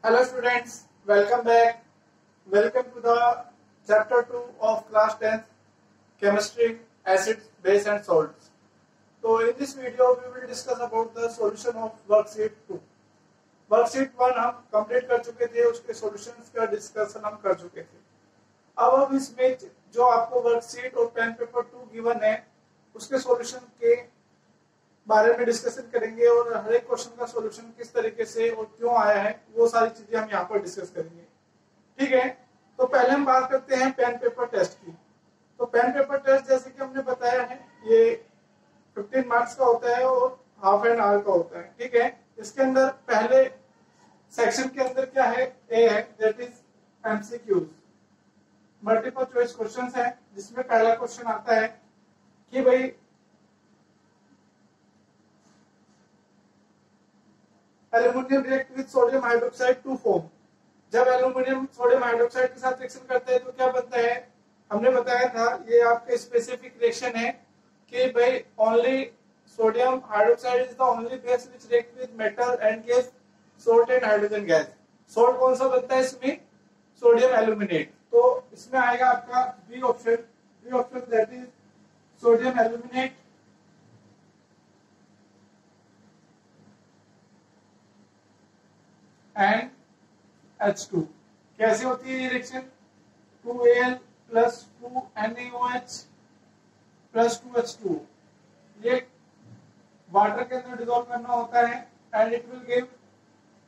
Hello students, welcome back. Welcome to the chapter 2 of class 10th chemistry, acids, base and salts. So in this video we will discuss about the solution of worksheet 2. Worksheet 1 हम complete कर चुके थे, उसके solutions का discussion हम कर चुके थे। अब हम इसमें जो आपको वर्कशीट और पेन पेपर 2 गिवन है उसके सॉल्यूशन के बारे में डिस्कशन करेंगे और हर एक क्वेश्चन का सॉल्यूशन किस तरीके से और क्यों आया है वो सारी चीजें हम यहाँ पर डिस्कस करेंगे। ठीक है, तो पहले हम बात करते हैं पेन पेपर टेस्ट की। तो पेन पेपर टेस्ट जैसे कि हमने बताया है ये 15 मार्क्स का होता है और हाफ एन आवर का होता है। ठीक है, इसके अंदर पहले सेक्शन के अंदर क्या है, ए है, that is MCQs, multiple choice questions है, जिसमें पहला क्वेश्चन आता है कि भाई aluminium react with sodium hydroxide to form. जब एल्यूमिनियम सोडियम हाइड्रोक्साइड के साथ रिएक्शन करते हैं तो क्या बनता है, हमने बताया था ये आपके स्पेसिफिक रिएक्शन है कि भाई only sodium hydroxide is the only base which react with metal and gas, salt and hydrogen gas. Salt कौन सा बनता है इसमें, सोडियम एल्यूमिनेट। तो इसमें आएगा आपका B option, that is sodium aluminate and H2। कैसे होती है ये reaction, 2Al plus 2NaOH plus 2H2, ये वाटर के अंदर डिसॉल्व करना होता है and it will give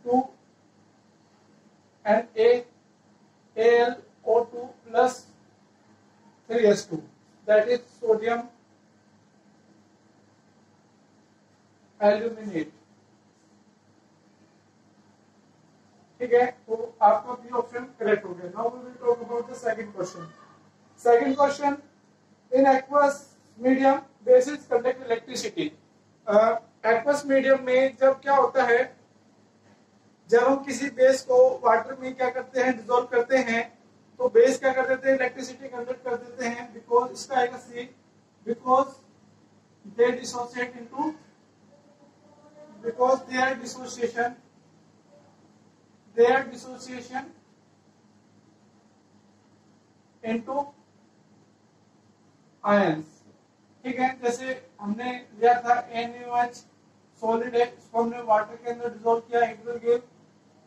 2NaAlO2 plus 3H2, that is sodium aluminate. ठीक है, तो आपका बी ऑप्शन करेक्ट हो गया। Now we will talk about the second question. Second question, in aqueous medium bases conduct electricity. Aqueous medium में जब क्या होता है, जब हम किसी बेस को वाटर में क्या करते हैं, डिसॉल्व करते हैं, तो बेस क्या कर देते हैं, इलेक्ट्रिसिटी कंडक्ट कर देते हैं। बिकॉज इसका आएगा C, because they dissociate into, because their dissociation into ions। ठीक है, जैसे हमने लिया था NaOH सॉलिड है, इसको हमने वाटर के अंदर डिसॉल्व किया, it will give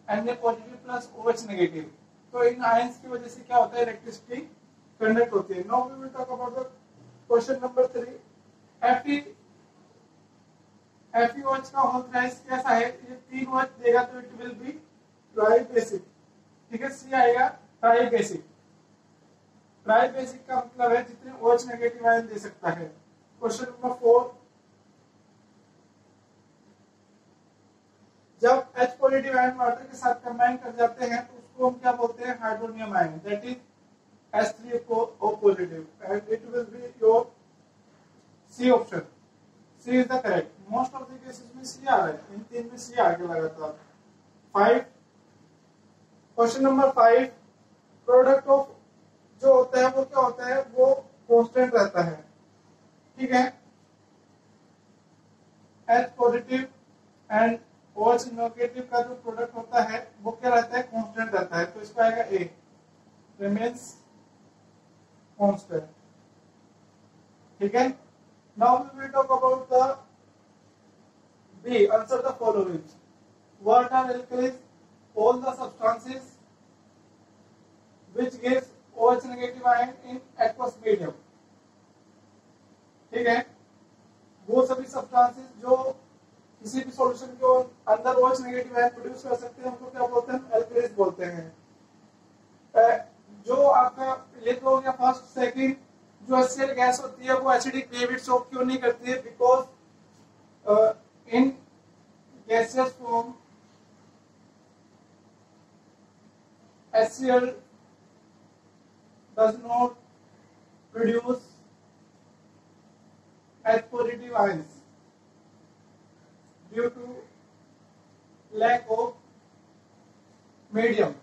Na positive plus OH negative. तो इन आयंस की वजह से क्या होता है, इलेक्ट्रिसिटी कंडक्ट होती है। Now we will talk about the question number 3। FeOH का होल थ्राइस कैसा है, ये 3 OH देगा तो it will be tribasic. ठीक है, सी आएगा ट्राई बेसिक। ट्राई बेसिक का मतलब है जितने OH नेगेटिव आयन दे सकता है। क्वेश्चन नंबर 4, जब H पॉजिटिव आयन वाटर के साथ कंबाइन कर जाते हैं तो उसको हम क्या बोलते हैं, hydronium ion, that is H3O positive and it will be your C option. C is the correct. Most of the cases में सी आ रहा है, इन तीन में सी आगे लगातार। 5, क्वेश्चन नंबर 5, प्रोडक्ट ऑफ जो होता है वो क्या होता है, वो कांस्टेंट रहता है। ठीक है, H positive and OH negative का जो प्रोडक्ट होता है वो क्या रहता है, कांस्टेंट रहता है। तो इसका आएगा ए, रिमेन्स कांस्टेंट। ठीक है, now we will talk about the B, answer the following. What are alkalis, all the substances which gives OH negative ion in aqueous medium। ठीक है, वो सभी सब्सटेंसेस जो किसी भी सॉल्यूशन के अंदर OH नेगेटिव आयन प्रोड्यूस कर सकते हैं उनको क्या बोलते हैं, एल्कलीज बोलते हैं। जो आपका ये तो हो गया फर्स्ट। सेकंड, जो HCl गैस होती है वो एसिडिक बेसिस शॉक क्यों नहीं करती है, because in gaseous form HCl does not produce H positive ions due to lack of medium।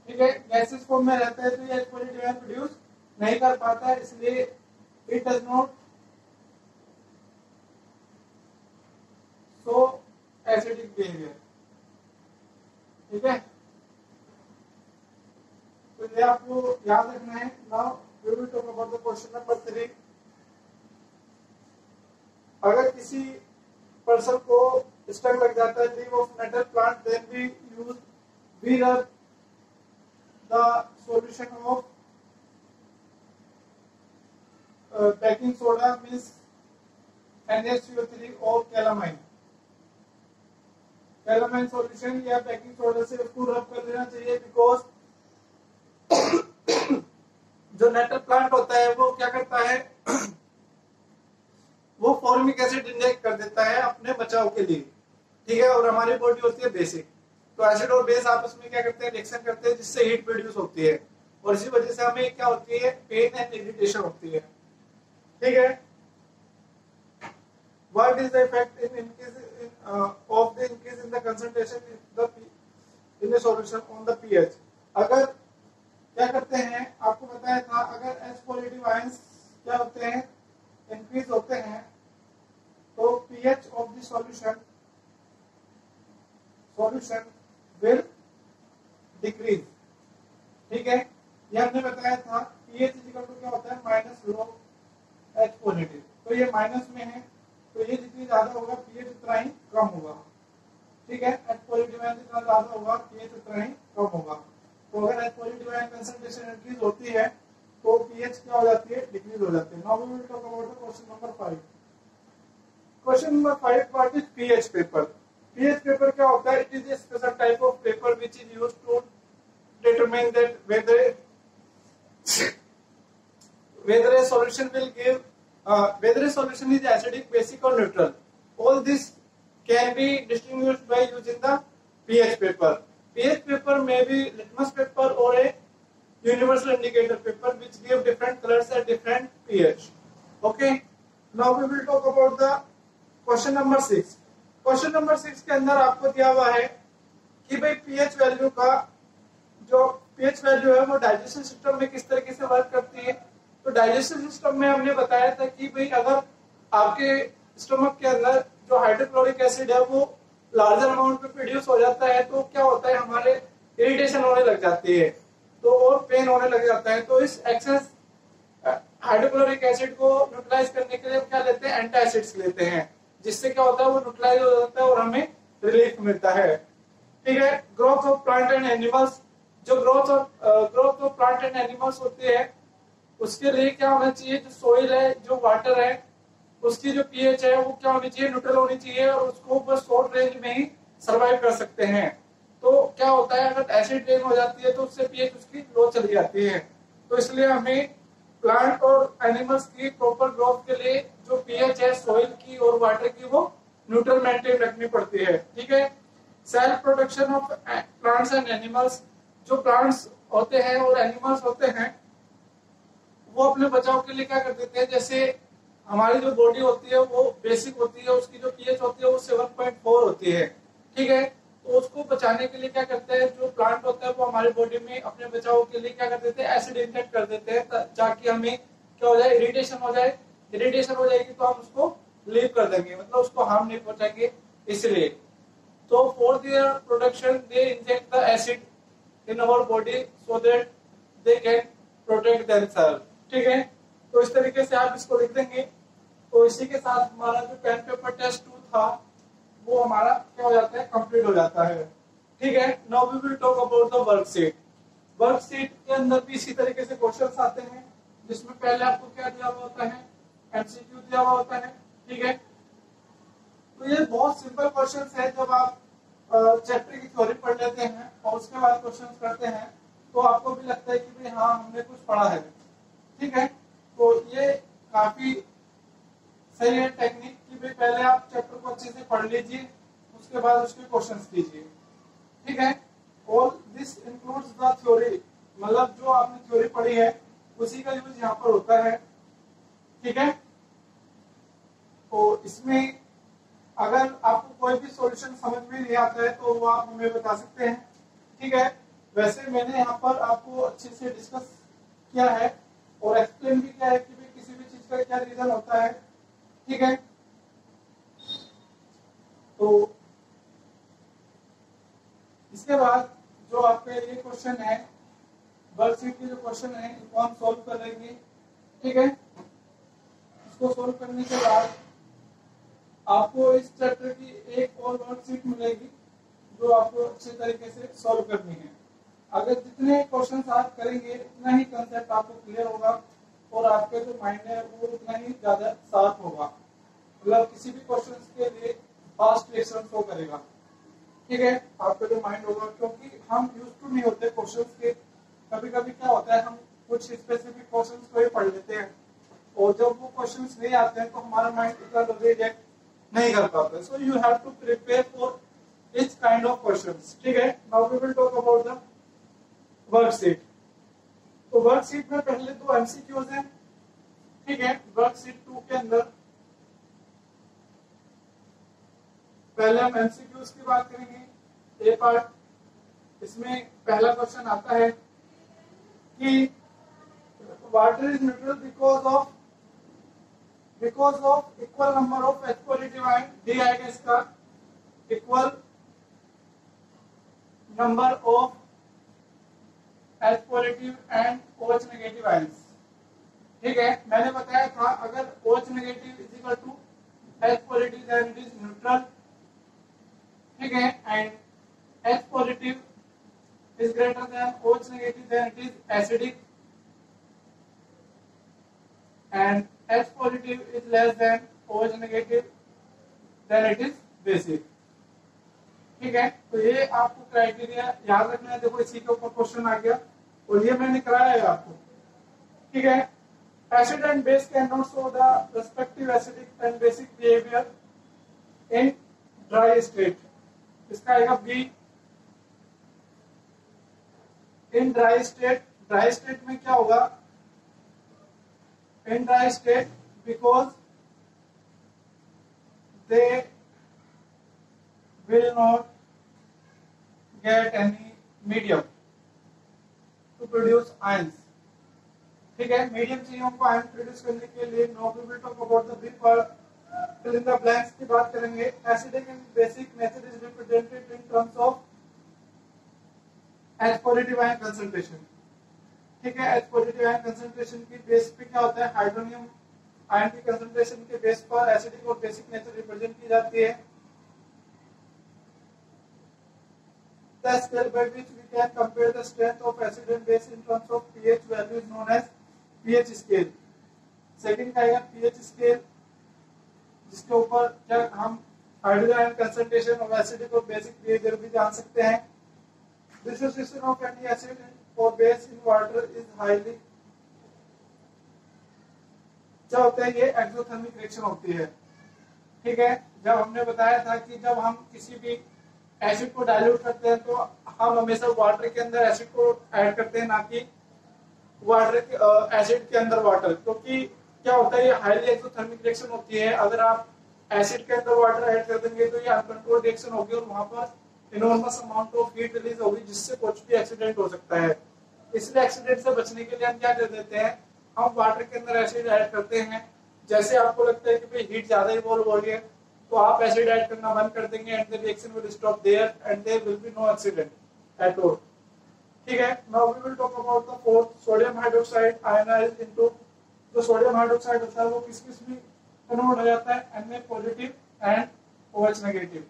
ठीक है, गैसेस फॉर्म में रहता है तो ये H positive ion प्रोड्यूस नहीं कर पाता है, इसलिए it does not show acidic behaviour. ठीक है, तो ये आपको याद रखना है। Now we will talk about the question number 3। अगर किसी पर्सन को स्टंग लग जाता है leaf of nettle plant, then we rub the solution of baking soda means NaCO3 और कैलामाइन सॉल्यूशन या बेकिंग सोडा से उसको रब कर देना चाहिए, बिकॉज जो नेटल प्लांट होता है वो क्या करता है, वो फॉर्मिक एसिड इंजेक्ट कर देता है अपने बचाव के लिए, ठीक है। और हमारी बॉडी होती है बेसिक, तो एसिड और बेस आपस में क्या करते हैं, रिएक्शन करते हैं, जिससे हीट प्रोड्यूस होती है, और इसी वजह से हमें क्या होती है, पेन एंड इरिटेशन होती है, ठीक है। What is the effect of the increase in the concentration in the solution on the pH? अगर क्या करते हैं, आपको बताया था, अगर H पॉजिटिव आयंस क्या होते हैं, इंक्रीज होते हैं, तो pH of the solution will decrease, ठीक है। ये हमने बताया था pH क्या होता है, माइनस log H पॉजिटिव, तो ये माइनस में है, तो ये जितनी ज्यादा होगा pH उतना ही कम होगा, ठीक है। H पॉजिटिव आयन जितना ज्यादा होगा pH उतना ही कम होगा। तो अगर H positive ion concentration increase होती है तो pH क्या हो जाती है, डिक्रीज हो जाती है। Now we will talk about the question number 5। Question number 5, what is pH paper? pH paper क्या होता है? It is a special type of paper which is used to determine that whether a solution will give whether a solution is acidic, basic or neutral. All this can be distinguished by using the pH paper. pH paper may be litmus paper or a universal indicator paper which give different colors at different pH. Okay. Now we will talk about the question number 6. Question number 6 के अंदर आपको दिया हुआ है कि भाई pH value का जो pH वैल्यू है वो डाइजेशन सिस्टम में किस तरीके से वर्क करती है। तो डाइजेस्टिव सिस्टम में हमने बताया था कि भाई अगर आपके स्टमक के अंदर जो हाइड्रोक्लोरिक एसिड है वो लार्जर अमाउंट में प्रोड्यूस हो जाता है, तो क्या होता है, हमारे इरिटेशन होने लग जाती है, तो और पेन होने लग जाता है। तो इस एक्सेस हाइड्रोक्लोरिक एसिड को न्यूट्रलाइज करने के लिए क्या लेते हैं, एंटासिड्स लेते हैं, जिससे क्या होता है, वो न्यूट्रलाइज हो जाता है और हमें रिलीफ मिलता है, ठीक है। Growth of plant and animals, जो growth of plant and animals होती है उसके लिए क्या होना चाहिए, जो सोइल है, जो वाटर है, उसकी जो पीएच है वो क्या होनी चाहिए, न्यूट्रल होनी चाहिए, और उसको बस शॉर्ट रेंज में ही सरवाइव कर सकते हैं। तो क्या होता है, अगर एसिड रेन हो जाती है तो उससे पीएच उसकी लो चली जाती है। तो इसलिए हमें प्लांट और एनिमल्स की प्रॉपर ग्रोथ के लिए जो पीएच है सोइल की और वाटर की वो न्यूट्रल मेंटेन रखनी पड़ती है, ठीक है। Self protection of plants and animals, जो प्लांट्स होते हैं और एनिमल्स होते हैं वो अपने बचाव के लिए क्या कर देते हैं, जैसे हमारी जो बॉडी होती है वो बेसिक होती है, उसकी जो पीएच होती है वो 7.4 होती है, ठीक है। तो उसको बचाने के लिए क्या करते हैं, जो प्लांट होता है वो हमारी बॉडी में अपने बचाव के लिए क्या कर देते हैं, एसिड इंजेक्ट कर देते हैं, ताकि हमें क्या हो जाए, इरिटेशन हो जाए। इरिटेशन हो जाएगी तो हम उसको लीव कर देंगे, मतलब उसको हार्म नहीं पहुंचाएंगे, इसलिए। तो for their protection they inject the acid in our body so that they can protect themselves, ठीक है। तो इस तरीके से आप इसको लिख देंगे। तो इसी के साथ हमारा जो पेन पेपर टेस्ट 2 था वो हमारा क्या हो जाता है, कंप्लीट हो जाता है, ठीक है। Now we will talk about the worksheet. Worksheet के अंदर भी इसी तरीके से क्वेश्चंस आते हैं, जिसमें पहले आपको क्या दिया हुआ होता है, एमसीक्यू दिया हुआ होता है, ठीक है। तो ये बहुत सिंपल क्वेश्चंस है, जब आप चैप्टर की थ्योरी पढ़ लेते हैं और उसके बाद क्वेश्चंस करते हैं तो आपको भी लगता है कि भाई हाँ हमने कुछ पढ़ा है, ठीक है। तो ये काफी सही है टेक्निक कि भाई पहले आप चैप्टर को अच्छे से पढ़ लीजिए, उसके बाद उसके क्वेश्चंस कीजिए, ठीक है। All this includes the theory, मतलब जो आपने थ्योरी पढ़ी है उसी का यूज यहाँ पर होता है, ठीक है। तो इसमें अगर आपको कोई भी सॉल्यूशन समझ में नहीं आता है तो वो आप हमें बता सकते हैं, ठीक है। वैसे मैंने यहाँ पर आपको अच्छे से डिस्कस किया है और एक्सप्लेन भी किया है कि भाई किसी भी चीज का क्या रीजन होता है, ठीक है। तो इसके बाद ये क्वेश्चन है, वर्कशीट के जो क्वेश्चन है इनको हम सॉल्व कर लेंगे। ठीक है, इसको सॉल्व करने के बाद आपको इस चैप्टर की एक और वर्कशीट मिलेगी जो आपको अच्छे तरीके से सॉल्व करनी है। अगर जितने क्वेश्चन आप करेंगे उतना ही कंसेप्ट आपको क्लियर होगा और आपके जो माइंड है वो उतना ही ज्यादा शार्प होगा, मतलब किसी भी क्वेश्चन के लिए फास्ट रिएक्शन शो करेगा। ठीक है, आपका जो माइंड होगा, क्योंकि हम यूज टू नहीं होते क्वेश्चंस के। कभी कभी क्या होता है, हम कुछ स्पेसिफिक क्वेश्चंस को ही पढ़ लेते हैं और जब वो क्वेश्चंस नहीं आते हैं तो हमारा माइंड इतना जल्दी रिएक्ट नहीं कर पाता। So you have to prepare for each kind of questions. ठीक है, now we will talk about the worksheet. तो वर्कशीट में पहले दो एमसीक्यूज हैं। ठीक है, वर्कशीट 2 के अंदर पहले हम एमसीक्यूज की बात करेंगे। ए पार्ट, इसमें पहला क्वेश्चन आता है कि water is neutral because of equal number of H positive ion. D आएगा इसका equal number of H positive and OH negative ions. ठीक है, मैंने बताया था अगर OH negative is equal to H positive then it is neutral. ठीक है, and H positive is greater than OH negative then it is acidic, and H positive is less than OH negative then it is basic। ठीक है, तो ये आपको criteria याद रखना है। देखो इसी के ऊपर क्वेश्चन आ गया और ये मैंने कराया है आपको। ठीक है, acid and base can not show the respective acidic and basic behaviour in dry state. इसका आएगा बी। इन ड्राई स्टेट में क्या होगा, in dry state because they will not get any medium to produce ions. ठीक है, medium चाहिए उनको ion produce करने के लिए। Now we will talk about the B part, fill in the blanks की बात करेंगे। Acidic and basic nature is represented in terms of H positive ion concentration. ठीक है, H पॉजिटिव आयन कंसंट्रेशन की base पे क्या होता है, हाइड्रोनियम आयन की कंसंट्रेशन के बेस पर एसिडिक और बेसिक नेचर रिप्रेजेंट की जाती है। The scale by which we can compare the strength of acid and base in terms of pH value is known as pH scale। Second का है pH scale, जिसके ऊपर क्या हम हाइड्रोजन आयन कंसंट्रेशन और एसिडिक और बेसिक बिहेवियर भी जान सकते हैं। Dissociation of any acid or base in water is highly, क्या होता है, ये एक्सोथर्मिक रिएक्शन होती है। ठीक है, जब हमने बताया था कि जब हम किसी भी एसिड को डाइल्यूट करते हैं तो हम हमेशा वाटर के अंदर एसिड को ऐड करते हैं, ना कि वाटर के एसिड के अंदर वाटर, क्योंकि क्या होता है, ये हाईली एक्सोथर्मिक रिएक्शन होती है। अगर आप एसिड के अंदर वाटर ऐड कर देंगे तो ये अनकंट्रोल्ड रिएक्शन होगी और वहां पर enormous amount of heat release होगी, जिससे कुछ भी एक्सीडेंट हो सकता है। इसलिए एक्सीडेंट से बचने के लिए हम क्या कर देते हैं, हम वाटर के अंदर एसिड ऐड करते हैं। जैसे आपको लगता है कि भाई हीट ज्यादा इवॉल्व हो रही है तो आप एसिड ऐड करना बंद कर देंगे and the reaction will stop there and there will be no accident at all. ठीक है, now we will talk about the fourth, sodium hydroxide ionised into. जो सोडियम हाइड्रोक्साइड होता है वो किस किस में कन्वर्ट हो जाता है, Na positive and OH negative.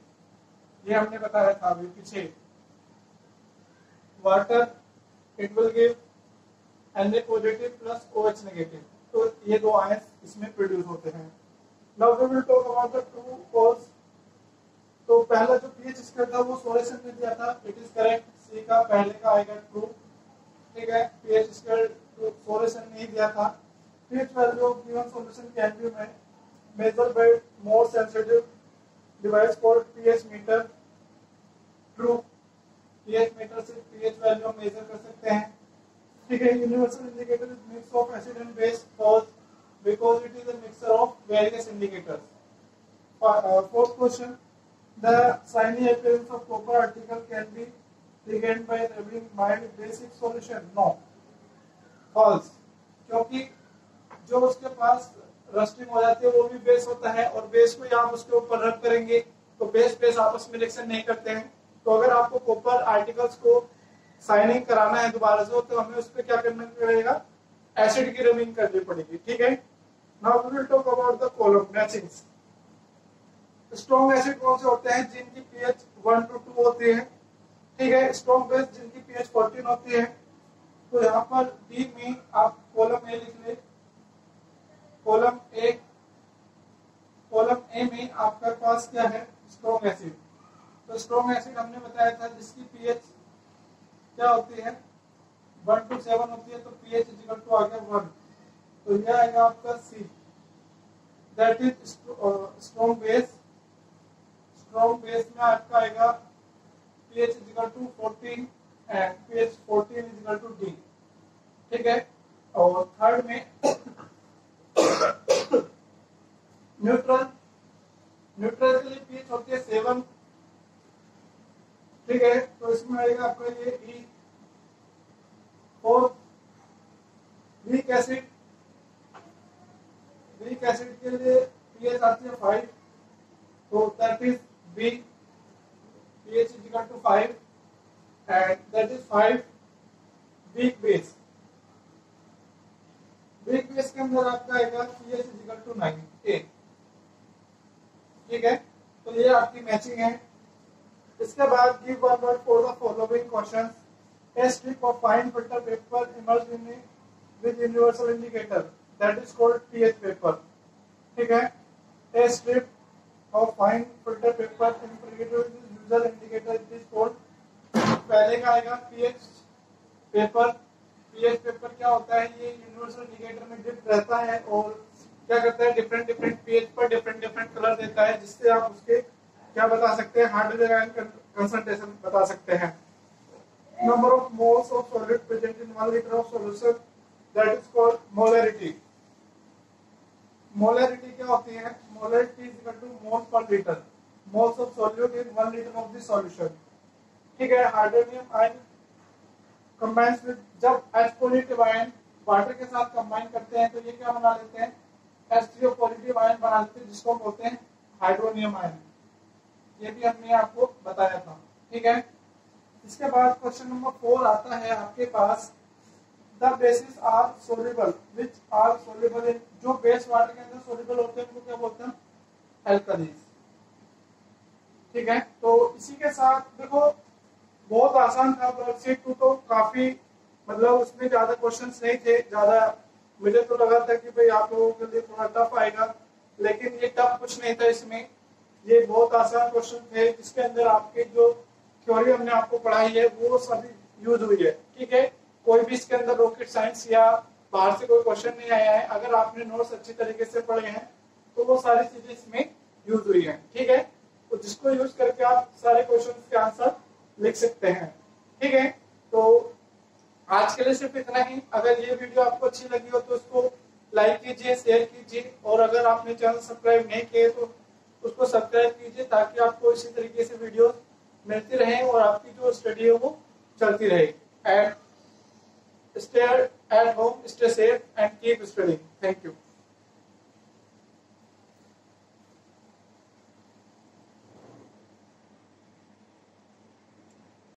ये हमने बताया था अभी पीछे। Water it will give Na positive plus OH negative, तो ये दो आयंस इसमें प्रोड्यूस होते हैं। Now we will talk about the true false. तो पहला जो pH स्केल था वो सॉल्यूशन में दिया था, इट इज करेक्ट। सी का पहले का आएगा ट्रू। ठीक है, pH स्केल सॉल्यूशन नहीं दिया था। pH value of given solution can be measured by more sensitive device called pH meter. True, pH meter से pH वैल्यू हम मेजर कर सकते हैं। ठीक है, universal indicator is mix of acid and base false because it is a mixture of various indicators. Fourth question, the shiny appearance of copper article can be regained by rubbing mild basic solution। No, false, क्योंकि जो उसके पास rusting हो जाती है वो भी base होता है और बेस को आप उसके ऊपर रब करेंगे तो बेस आपस में रिएक्शन नहीं करते हैं। तो अगर आपको कॉपर आर्टिकल्स को साइनिंग कराना है दोबारा से तो हमें उस पर क्या करना पड़ेगा, एसिड की रबिंग करनी पड़ेगी। ठीक है, now we will talk about the column matchings. Strong acid कौन से होते हैं, जिनकी पीएच 1 to 2 होती है। ठीक है, स्ट्रॉन्ग बेस जिनकी पीएच 14 होती है। तो यहाँ पर डी में आप कॉलम ए लिख ले। कॉलम ए में आपके पास क्या है, स्ट्रॉन्ग एसिड। तो स्ट्रॉन्ग एसिड हमने बताया था जिसकी पीएच क्या होती है 1 to 7 होती है, तो पीएच इक्वल टू आ गया 1। तो यह आएगा आपका C, that is strong base. Strong base में आपका आएगा pH is equal to 14 and pH 14 is equal to D। ठीक है, और थर्ड में न्यूट्रल के लिए pH होती है 7। ठीक है, तो इसमें आएगा आपका ये E। और वीक एसिड के लिए pH आती है 5, तो that is B, pH is equal to 5 and that is 5 weak base। weak base के अंदर आपका आएगा pH is equal to 9 A। ठीक है, तो ये आपकी मैचिंग है। इसके बाद give one word for the following questions. A strip of fine filter paper emerged in with universal indicator that is called pH paper। ठीक है, A strip of fine filter paper impregnated with user indicator it is called. पहले का आएगा pH paper. PH paper क्या होता है, ये universal indicator में डिप रहता है और क्या करता है, डिफरेंट पीएच पर डिफरेंट कलर देता है, जिससे आप उसके क्या बता सकते हैं, हार्डवेयर आयन कंसंट्रेशन बता सकते हैं। Number of moles of solid present in 1 liter of solution that is called molarity. Molarity क्या होती है, मोलरिटी इज इक्वल टू मोल पर litre. Moles of solute in 1 liter of the solution. ठीक है, hydronium ion combines with, जब H positive ion water के साथ combine करते हैं तो ये क्या बना लेते हैं, H3O पॉजिटिव आयन बना लेते हैं, जिसको बोलते हैं हाइड्रोनियम आयन। ये भी हमने आपको बताया था। ठीक है, इसके बाद क्वेश्चन नंबर 4 आता है आपके पास, the bases are soluble which are soluble in, जो बेस वाटर के अंदर सोल्यूबल होते हैं उनको क्या बोलते हैं, एल्कलीज। ठीक है, तो इसी के साथ देखो बहुत आसान था वर्कशीट 2, तो काफी मतलब उसमें ज्यादा क्वेश्चंस नहीं थे। ज्यादा मुझे तो लगा था कि भाई आप लोगों के लिए थोड़ा टफ आएगा, लेकिन ये टफ कुछ नहीं था। इसमें ये बहुत आसान क्वेश्चन थे, जिसके अंदर आपके जो थ्योरी हमने आपको पढ़ाई है वो सभी यूज हुई है। ठीक है, कोई भी इसके अंदर रॉकेट साइंस या बाहर से कोई क्वेश्चन नहीं आया है। अगर आपने नोट्स अच्छी तरीके से पढ़े हैं तो वो सारी चीजें इसमें यूज हुई है। ठीक है, तो जिसको यूज करके आप सारे क्वेश्चन के आंसर लिख सकते हैं। ठीक है, तो आज के लिए सिर्फ इतना ही। अगर ये वीडियो आपको अच्छी लगी हो तो उसको लाइक कीजिए, शेयर कीजिए, और अगर आपने चैनल सब्सक्राइब नहीं किए तो उसको सब्सक्राइब कीजिए, ताकि आपको इसी तरीके से वीडियो मिलती रहे और आपकी जो स्टडी है वो चलती रहे। And stay at home, stay safe and keep studying. Thank you.